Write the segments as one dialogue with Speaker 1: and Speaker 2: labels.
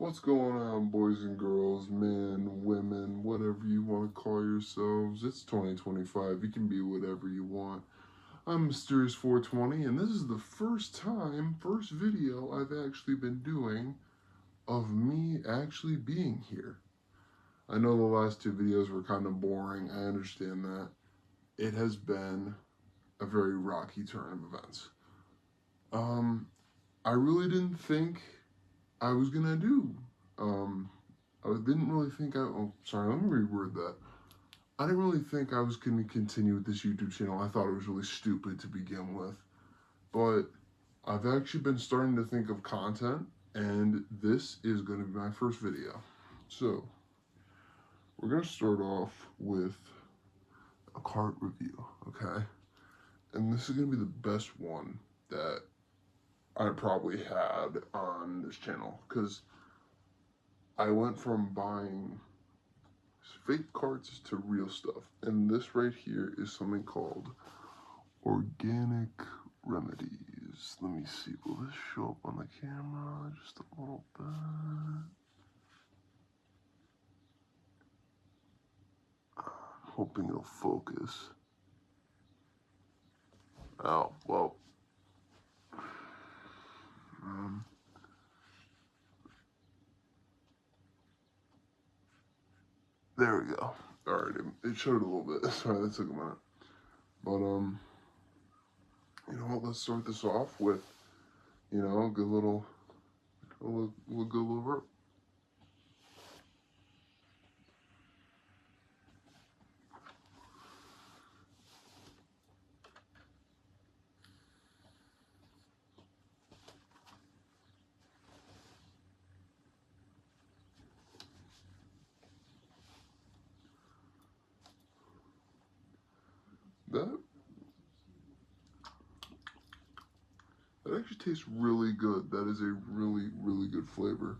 Speaker 1: What's going on, boys and girls, men, women, whatever you want to call yourselves? It's 2025. You can be whatever you want. I'm Mysterious420, and this is the first video I've actually been doing of me actually being here. I know the last two videos were kind of boring. I understand that. It has been a very rocky turn of events. I really didn't think I was gonna do. I didn't really think let me reword that. I didn't really think I was gonna continue with this YouTube channel. I thought it was really stupid to begin with. But I've actually been starting to think of content, and this is gonna be my first video. So, we're gonna start off with a cart review, okay? And this is gonna be the best one that I probably had on this channel, because I went from buying fake carts to real stuff, and this right here is something called organic remedies. Let me see, will this show up on the camera just a little bit? I'm hoping it'll focus. Oh, well. There we go. Alright, it showed a little bit. Sorry, that took a minute. But, you know what, let's start this off with, a good little rope. That actually tastes really good. That is a really, really good flavor.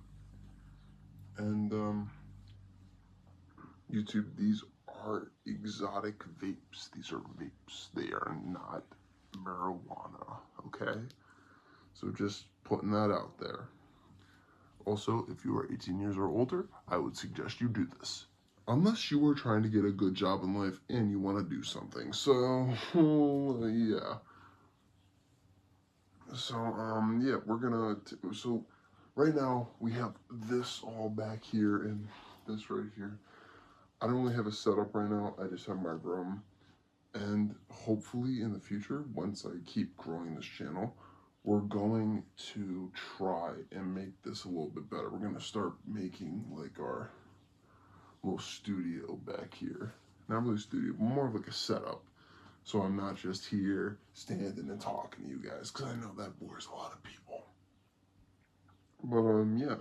Speaker 1: And, YouTube, these are exotic vapes. These are vapes. They are not marijuana, okay? So just putting that out there. Also, if you are 18 years or older, I would suggest you do this. Unless you are trying to get a good job in life and you want to do something. So, yeah. So, yeah, we're gonna, so right now we have this all back here and this right here. I don't really have a setup right now, I just have my room. And hopefully in the future, once I keep growing this channel, we're going to try and make this a little bit better. We're gonna start making like our little studio back here. Not really a studio, but more of like a setup. So I'm not just here standing and talking to you guys, because I know that bores a lot of people. But yeah.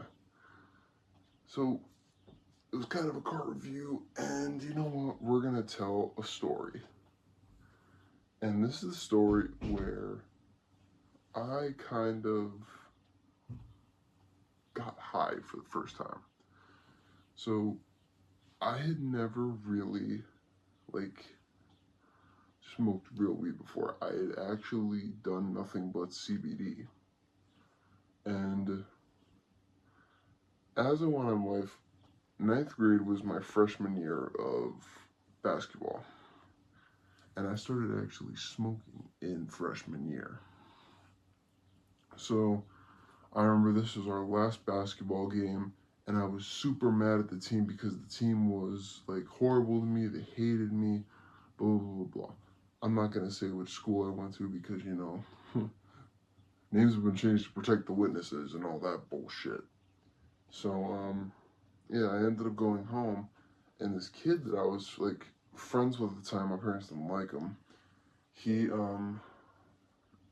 Speaker 1: So it was kind of a cart review, and you know what? We're gonna tell a story. And this is a story where I kind of got high for the first time. So I had never really like smoked real weed before. I had actually done nothing but CBD. And as I went on life, 9th grade was my freshman year of basketball. And I started actually smoking in freshman year. So I remember this was our last basketball game, and I was super mad at the team because the team was like horrible to me. They hated me, blah, blah, blah, blah. I'm not going to say which school I went to because, you know, names have been changed to protect the witnesses and all that bullshit. So, yeah, I ended up going home, and this kid that I was like friends with at the time, my parents didn't like him, he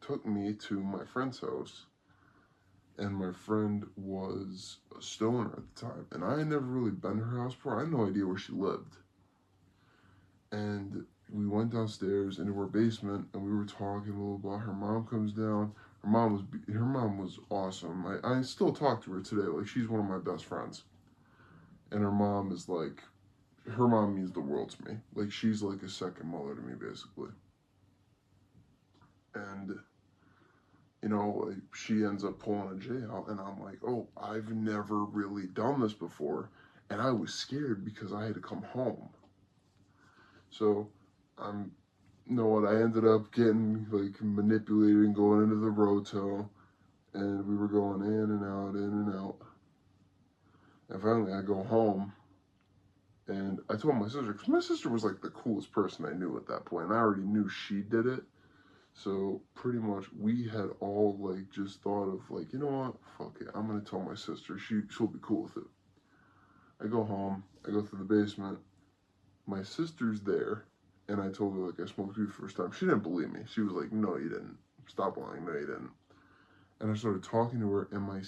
Speaker 1: took me to my friend's house, and my friend was a stoner at the time, and I had never really been to her house before. I had no idea where she lived. And we went downstairs into her basement, and we were talking a little blah. Her mom comes down. Her mom was awesome. I still talk to her today. Like, she's one of my best friends. And her mom is like, her mom means the world to me. Like, she's like a second mother to me, basically. And you know, like, she ends up pulling a J out, and I'm like, oh, I've never really done this before, and I was scared because I had to come home. So, you know what? I ended up getting like manipulated and going into the roto, and we were going in and out, in and out. And finally, I go home, and I told my sister, because my sister was like the coolest person I knew at that point, and I already knew she did it. So pretty much we had all like just thought of like, you know what, fuck it, I'm gonna tell my sister. She'll be cool with it. I go home, I go through the basement. My sister's there, and I told her like I smoked weed for the first time. She didn't believe me. She was like, no, you didn't. Stop lying. No, you didn't. And I started talking to her, and I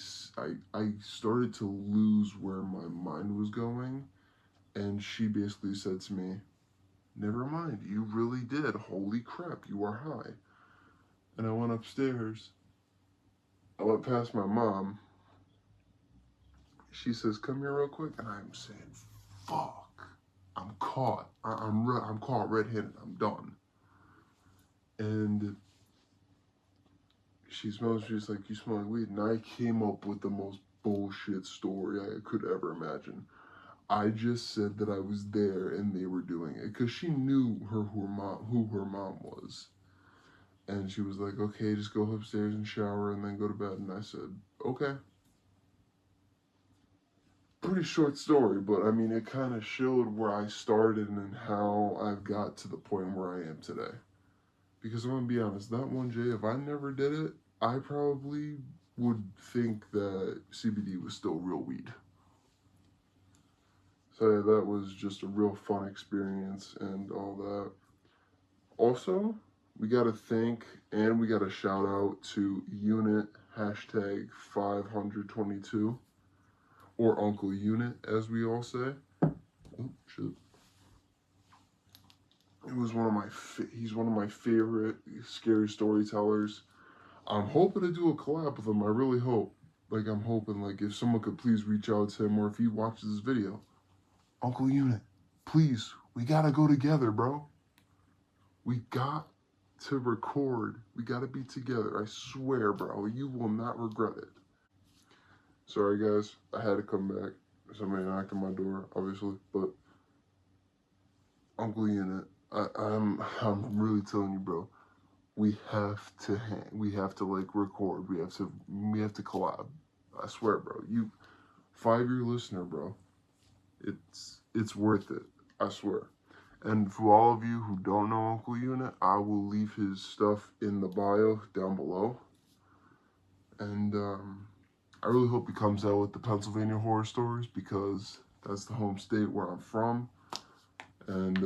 Speaker 1: started to lose where my mind was going, and she basically said to me, never mind, you really did. Holy crap, you are high. And I went upstairs. I went past my mom. She says, come here real quick. And I'm saying, fuck, I'm caught. I'm caught red-handed. I'm done. And she's like, you smell like weed. And I came up with the most bullshit story I could ever imagine. I just said that I was there and they were doing it because she knew who her mom was. And she was like, okay, just go upstairs and shower and then go to bed. And I said, okay. Pretty short story, but I mean, it kind of showed where I started and how I've got to the point where I am today. Because I'm going to be honest, that one J, if I never did it, I probably would think that CBD was still real weed. So yeah, that was just a real fun experience and all that. Also, we got to thank and we got to shout out to Unit hashtag 522 or Uncle Unit, as we all say. Oh, shit. It was he's one of my favorite scary storytellers. I'm hoping to do a collab with him. I really hope. Like, I'm hoping, like, if someone could please reach out to him, or if he watches this video, Uncle Unit, please, we gotta go together, bro. We got to record. We gotta be together. I swear, bro, you will not regret it. Sorry, guys, I had to come back. Somebody knocked on my door, obviously, but Uncle Unit, I'm really telling you, bro. We have to we have to like record. We have to collab. I swear, bro. You 5-year listener, bro. It's worth it. I swear. And for all of you who don't know Uncle Unit, I will leave his stuff in the bio down below. And I really hope he comes out with the Pennsylvania horror stories because that's the home state where I'm from. And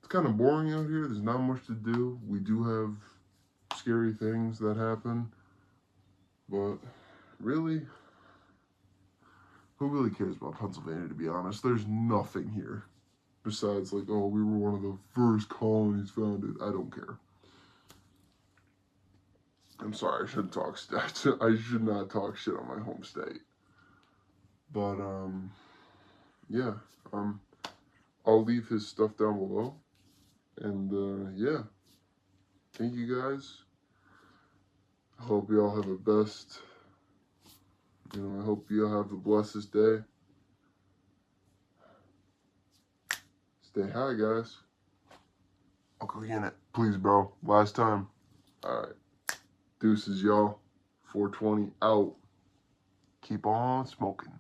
Speaker 1: it's kind of boring out here. There's not much to do. We do have scary things that happen, but really, who really cares about Pennsylvania, to be honest? There's nothing here besides like, oh, we were one of the first colonies founded. I don't care. I'm sorry, I shouldn't talk I should not talk shit on my home state. But yeah, I'll leave his stuff down below. And yeah, thank you guys. I hope you all have a best, I hope you all have the blessed day. Stay high, guys. Uncle Unit, please, bro. Last time. All right. Deuces, y'all. 420 out. Keep on smoking.